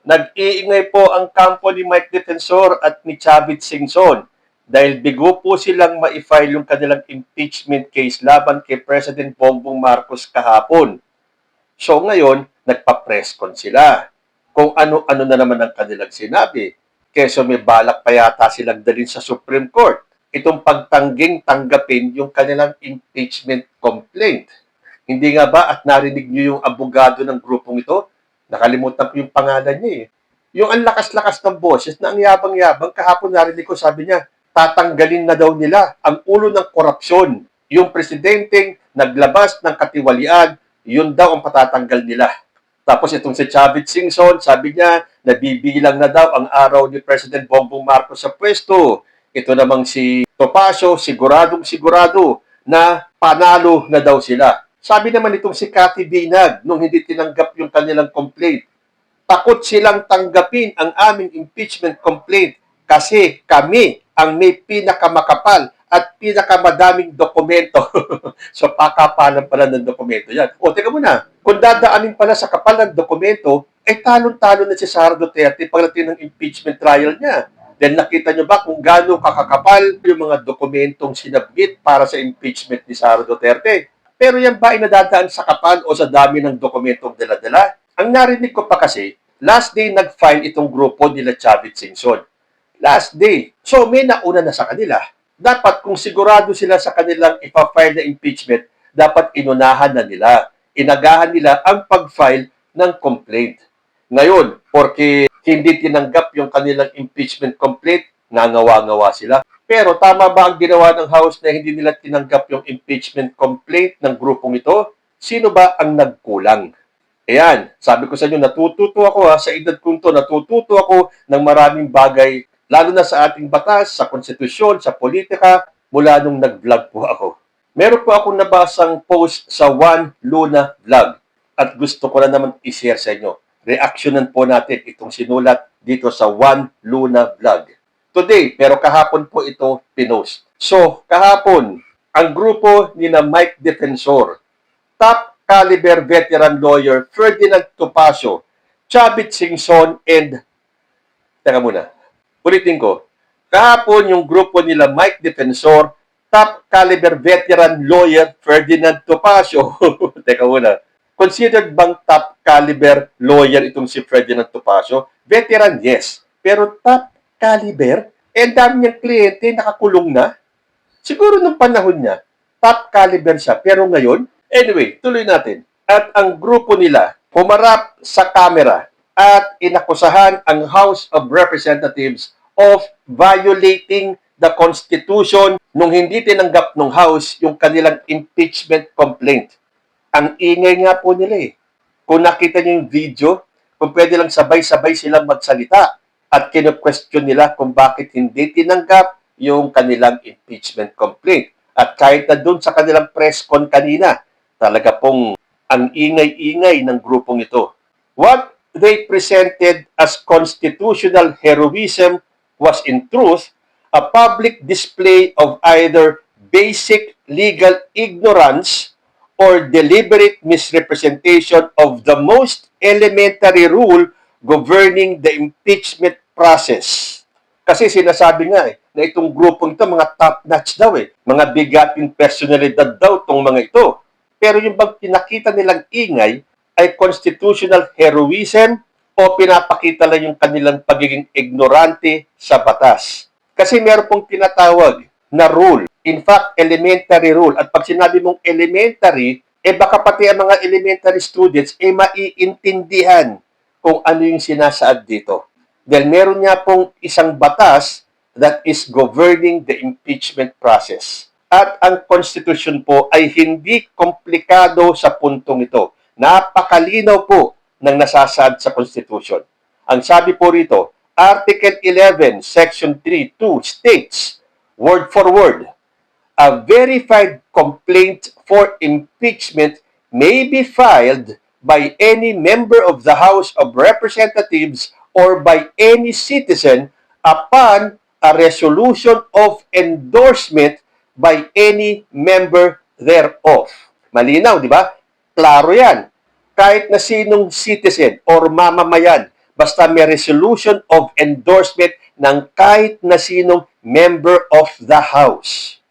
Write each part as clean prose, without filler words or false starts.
Nag-iingay po ang kampo ni Mike Defensor at ni Chavit Singson dahil bigo po silang ma-file yung kanilang impeachment case laban kay President Bongbong Marcos kahapon. So ngayon, nagpa-press con sila. Kung ano-ano na naman ang kanilang sinabi. Keso may balak pa yata silang dalhin sa Supreme Court. Itong pagtangging tanggapin yung kanilang impeachment complaint. Hindi nga ba at narinig niyo yung abogado ng grupong ito? Nakalimutan ko yung pangalan niya eh. Yung ang lakas-lakas ng boses na ang yabang-yabang, kahapon narinig ko, sabi niya, tatanggalin na daw nila ang ulo ng korupsyon. Yung presidenteng naglabas ng katiwalian, yun daw ang patatanggal nila. Tapos itong si Chavit Singson, sabi niya, nabibilang na daw ang araw ni President Bongbong Marcos sa pwesto. Ito namang si Topacio, siguradong-sigurado na panalo na daw sila. Sabi naman itong si Cathy Binag, nung hindi tinanggap yung kanilang complaint, takot silang tanggapin ang aming impeachment complaint kasi kami ang may pinakamakapal at pinakamadaming dokumento. So, pakapalan pala ng dokumento yan. O, teka muna, kung dadaanin pala sa kapal ng dokumento, ay talon-talo na si Sara Duterte pagdating ng impeachment trial niya. Then nakita nyo ba kung gaano kakakapal yung mga dokumentong sinabit para sa impeachment ni Sara Duterte? Pero yan ba ay nadadaan sa kapal o sa dami ng dokumentong dala-dala? Ang narinig ko pa kasi, last day nag-file itong grupo nila Chavit Singson. Last day. So may nauna na sa kanila. Dapat kung sigurado sila sa kanilang ipa-file na impeachment, dapat inunahan na nila. Inagahan nila ang pag-file ng complaint. Ngayon, porque hindi tinanggap yung kanilang impeachment complaint, nangawa-ngawa sila. Pero tama ba ang ginawa ng House na hindi nila tinanggap yung impeachment complaint ng grupong ito? Sino ba ang nagkulang? Ayan, sabi ko sa inyo, natututo ako sa edad kong to, natututo ako ng maraming bagay, lalo na sa ating batas, sa konstitusyon, sa politika, mula nung nag-vlog po ako. Meron po akong nabasang post sa One Luna Vlog at gusto ko na naman i-share sa inyo. Reaksyonan po natin itong sinulat dito sa One Luna Vlog. Today, pero kahapon po ito pinost. So, kahapon, ang grupo ni na Mike Defensor, top caliber veteran lawyer Ferdinand Topacio, Chavit Singson, and teka muna, ulitin ko. Kahapon yung grupo nila Mike Defensor, top caliber veteran lawyer Ferdinand Topacio. Teka muna. Considered bang top caliber lawyer itong si Ferdinand Topacio? Veteran, yes. Pero top caliber? Eh, dami niyang kliyente, nakakulong na. Siguro nung panahon niya, top caliber siya. Pero ngayon, anyway, tuloy natin. At ang grupo nila, humarap sa kamera at inakusahan ang House of Representatives of violating the Constitution nung hindi tinanggap ng House yung kanilang impeachment complaint. Ang ingay nga po nila eh. Kung nakita niyo yung video, kung pwede lang sabay-sabay silang magsalita at kinu-question nila kung bakit hindi tinanggap yung kanilang impeachment complaint. At kahit na doon sa kanilang press con kanina, talaga pong ang ingay-ingay ng grupong ito. What they presented as constitutional heroism was in truth a public display of either basic legal ignorance or deliberate misrepresentation of the most elementary rule governing the impeachment process. Kasi sinasabi nga na itong grupong ito, mga top-notch daw mga bigating personalidad daw itong mga ito. Pero yung bang pinakita nilang ingay ay constitutional heroism o pinapakita lang yung kanilang pagiging ignorante sa batas. Kasi meron pong tinatawag na rule. In fact, elementary rule. At pag sinabi mong elementary, baka pati ang mga elementary students maiintindihan kung ano yung sinasaad dito. Dahil meron nga pong isang batas that is governing the impeachment process. At ang Constitution po ay hindi komplikado sa puntong ito. Napakalinaw po ng nasasaad sa Constitution. Ang sabi po rito, Article 11, Section 3.2 states, word for word, a verified complaint for impeachment may be filed by any member of the House of Representatives or by any citizen upon a resolution of endorsement by any member thereof. Malinaw, di ba? Klaro yan. Kahit na sinong citizen or mamamayan, basta may resolution of endorsement ng kahit na sinong member of the House.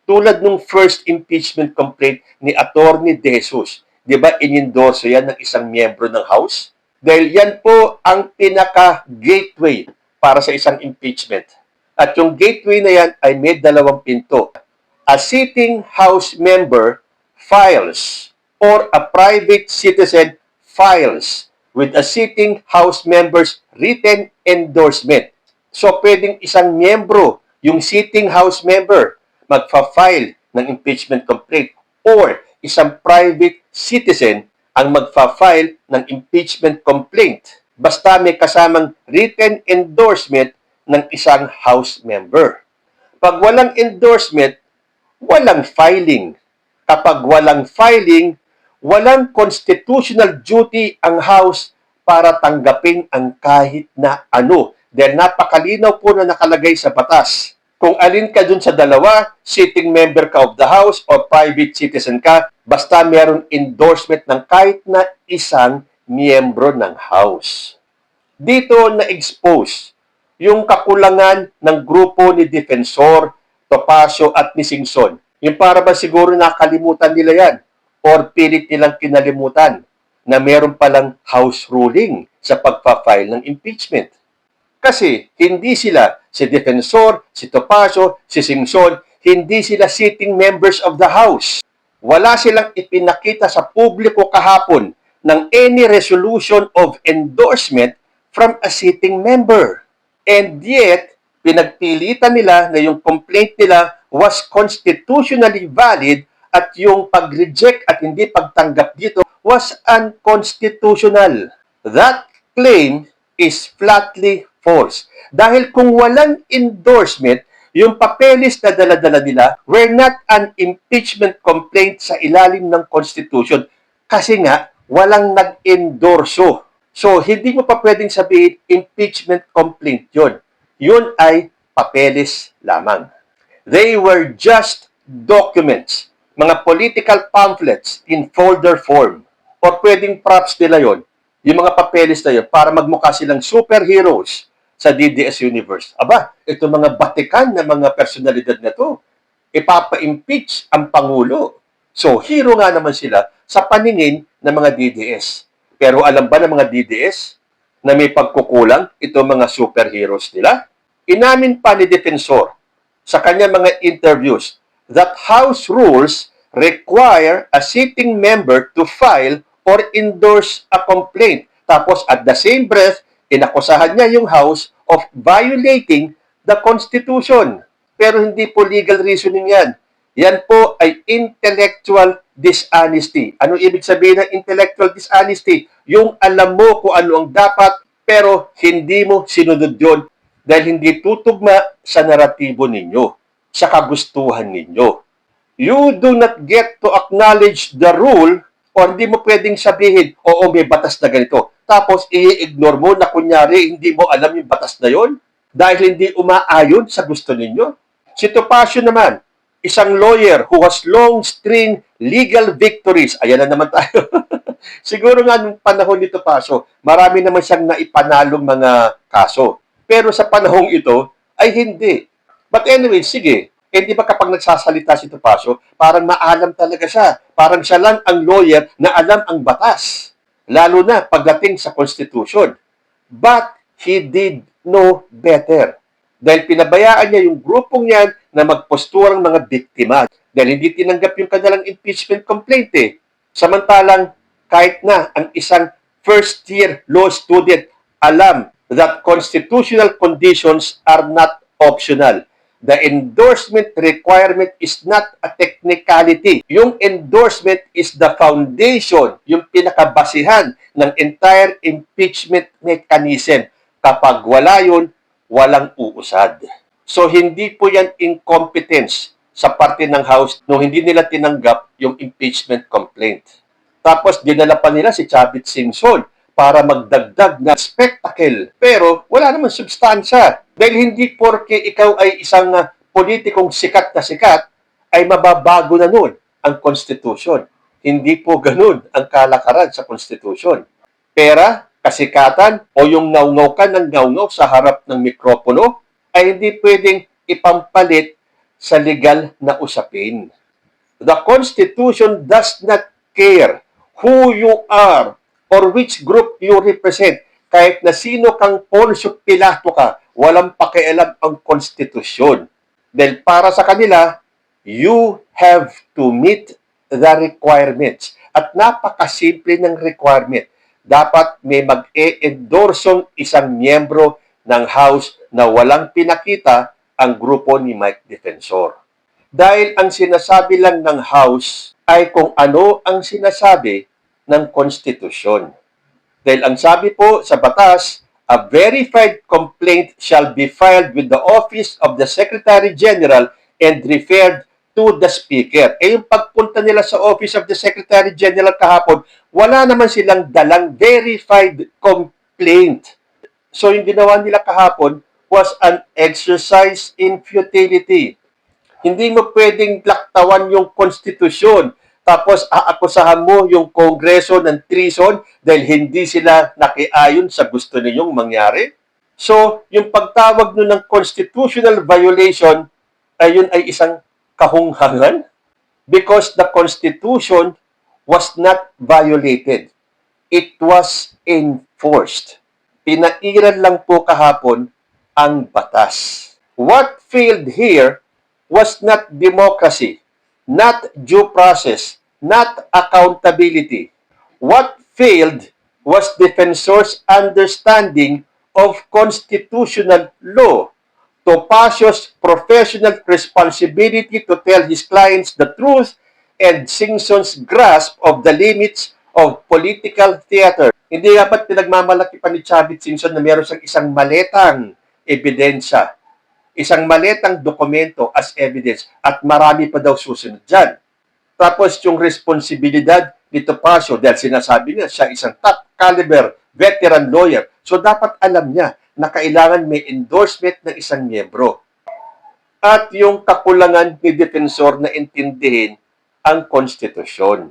Tulad nung first impeachment complaint ni Attorney De Jesus, di ba inendorso yan ng isang miyembro ng House? Dahil yan po ang pinaka-gateway para sa isang impeachment. At yung gateway na yan ay may dalawang pinto. A sitting House member files or a private citizen files with a sitting House member's written endorsement. So, pwedeng isang miyembro, yung sitting House member, magfa-file ng impeachment complaint or isang private citizen ang magfa-file ng impeachment complaint basta may kasamang written endorsement ng isang House member. Pag walang endorsement, walang filing. Kapag walang filing, walang constitutional duty ang House para tanggapin ang kahit na ano. Dahil napakalinaw po na nakalagay sa batas. Kung alin ka dun sa dalawa, sitting member ka of the House o private citizen ka, basta mayroong endorsement ng kahit na isang miyembro ng House. Dito na-expose yung kakulangan ng grupo ni Defensor, Topacio at ni Singson. Yung para ba siguro nakalimutan nila yan or pilit nilang kinalimutan na meron palang House ruling sa pagpa-file ng impeachment. Kasi hindi sila, si Defensor, si Topacio, si Singson, hindi sila sitting members of the House. Wala silang ipinakita sa publiko kahapon ng any resolution of endorsement from a sitting member. And yet, pinagpilitan nila na yung complaint nila was constitutionally valid at yung pag-reject at hindi pagtanggap dito was unconstitutional. That claim is flatly false. Dahil kung walang endorsement, yung papeles na dala-dala nila were not an impeachment complaint sa ilalim ng Constitution kasi nga walang nag-endorso. So, hindi mo pa pwedeng sabihin impeachment complaint yun. Yun ay papeles lamang. They were just documents, mga political pamphlets in folder form. O pwedeng props nila yun, yung mga papeles na yun, para magmukha silang superheroes sa DDS Universe. Aba, ito mga batikan na mga personalidad na to, ipapa-impeach ang Pangulo. So, hero nga naman sila sa paningin ng mga DDS. Pero alam ba ng mga DDS na may pagkukulang itong mga superheroes nila? Inamin pa ni Defensor sa kanyang mga interviews that House rules require a sitting member to file or endorse a complaint. Tapos at the same breath, inakusahan niya yung House of violating the Constitution. Pero hindi po legal reasoning yan. Yan po ay intellectual dishonesty. Ano ibig sabihin ng intellectual dishonesty? Yung alam mo kung ano ang dapat, pero hindi mo sinunod yun dahil hindi tutugma sa naratibo ninyo, sa kagustuhan ninyo. You do not get to acknowledge the rule or hindi mo pwedeng sabihin, oo, may batas na ganito. Tapos, i-ignore mo na kunyari, hindi mo alam yung batas na yon dahil hindi umaayon sa gusto ninyo. Si Topacio naman, isang lawyer who has long string legal victories. Ayan na naman tayo. Siguro nga nung panahon ni Topacio, marami naman siyang naipanalong mga kaso. Pero sa panahong ito, ay hindi. But anyway, sige. Di ba kapag nagsasalita si Topacio, parang maalam talaga siya. Parang siya lang ang lawyer na alam ang batas. Lalo na pagdating sa Constitution. But he did know better. Dahil pinabayaan niya yung grupong yan na magposturang mga biktima. Dahil hindi tinanggap yung kanilang impeachment complaint eh. Samantalang kahit na ang isang first-year law student alam that constitutional conditions are not optional. The endorsement requirement is not a technicality. Yung endorsement is the foundation, yung pinakabasihan ng entire impeachment mechanism. Kapag wala yun, walang uusad. So, hindi po yan incompetence sa parte ng House nung hindi nila tinanggap yung impeachment complaint. Tapos, dinala pa nila si Chavit Singson para magdagdag na spectacle. Pero, wala naman substansya. Dahil hindi porke ikaw ay isang politikong sikat na sikat, ay mababago na nun ang Constitution. Hindi po ganun ang kalakaran sa Constitution. Pera, kasikatan o yung ngaw-ngaw ka ng ngaw-ngaw sa harap ng mikropono ay hindi pwedeng ipampalit sa legal na usapin. The Constitution does not care who you are or which group you represent. Kahit na sino kang Poncio Pilato ka, walang pakialam ang konstitusyon. Dahil para sa kanila, you have to meet the requirements. At napakasimple ng requirement. Dapat may mag-e-endorsong isang miyembro ng House na walang pinakita ang grupo ni Mike Defensor. Dahil ang sinasabi lang ng House ay kung ano ang sinasabi ng konstitusyon. Dahil ang sabi po sa batas, a verified complaint shall be filed with the Office of the Secretary General and referred to the Speaker. Eh yung pagpunta nila sa Office of the Secretary General kahapon, wala naman silang dalang verified complaint. So yung ginawa nila kahapon was an exercise in futility. Hindi mo pwedeng laktawan yung konstitusyon tapos aakusahan mo yung Kongreso ng treason dahil hindi sila nakiayon sa gusto ninyong mangyari. So, yung pagtawag nun ng constitutional violation ay yun ay isang kahunghangan because the Constitution was not violated. It was enforced. Pinairan lang po kahapon ang batas. What failed here was not democracy, not due process, not accountability. What failed was defensor's understanding of constitutional law, Topacio's professional responsibility to tell his clients the truth, and Singson's grasp of the limits of political theater. Hindi dapat pinagmamalaki pa ni Chavit Singson na meron siyang isang maletang ebidensya, isang maletang dokumento as evidence at marami pa daw susunod dyan. Tapos yung responsibilidad ni Topacio dahil sinasabi niya siya isang top caliber veteran lawyer. So dapat alam niya na kailangan may endorsement ng isang miyembro. At yung kakulangan ni defensor na intindihin ang konstitusyon.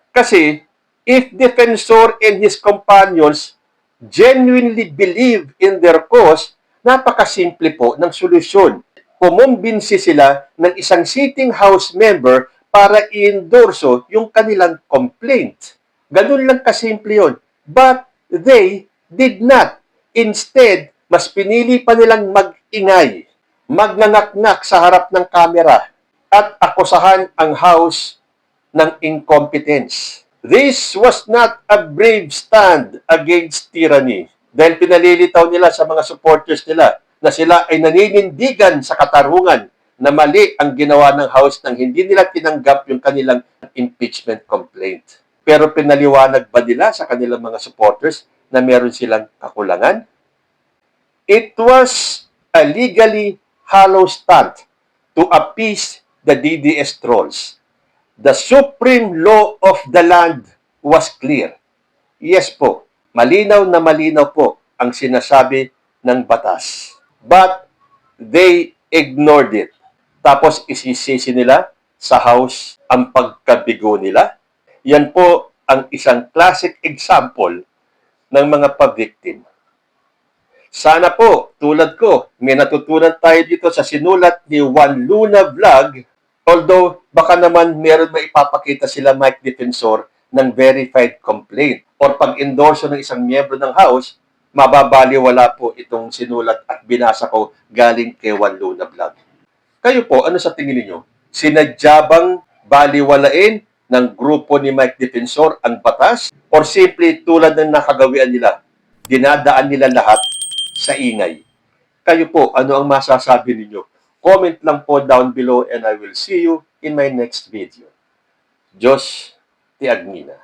Kasi if defensor and his companions genuinely believe in their cause, napakasimple po ng solusyon. Kumumbinsi sila ng isang sitting house member para i-endorso yung kanilang complaint. Ganun lang kasimple yun. But they did not. Instead, mas pinili pa nilang mag-ingay, magnangak-ngak sa harap ng kamera at akusahan ang house ng incompetence. This was not a brave stand against tyranny. Dahil pinalilitaw nila sa mga supporters nila na sila ay naninindigan sa katarungan na mali ang ginawa ng House nang hindi nila tinanggap yung kanilang impeachment complaint. Pero pinaliwanag ba nila sa kanilang mga supporters na meron silang kakulangan? It was a legally hollow stunt to appease the DDS trolls. The supreme law of the land was clear. Yes po, malinaw na malinaw po ang sinasabi ng batas. But they ignored it. Tapos isisisi nila sa House ang pagkabigo nila. Yan po ang isang classic example ng mga pa-victim. Sana po, tulad ko, may natutunan tayo dito sa sinulat ni Juan Luna Vlog. Although, baka naman meron na ipapakita sila Mike Defensor ng verified complaint or pag-endorso ng isang miyembro ng House, mababaliwala po itong sinulat at binasa ko galing kay Juan Luna Vlog. Kayo po, ano sa tingin niyo? Sinadyabang baliwalain ng grupo ni Mike Defensor ang batas or simply tulad ng nakagawian nila, dinadaan nila lahat sa ingay? Kayo po, ano ang masasabi ninyo? Comment lang po down below and I will see you in my next video. Diyos ti Agmina.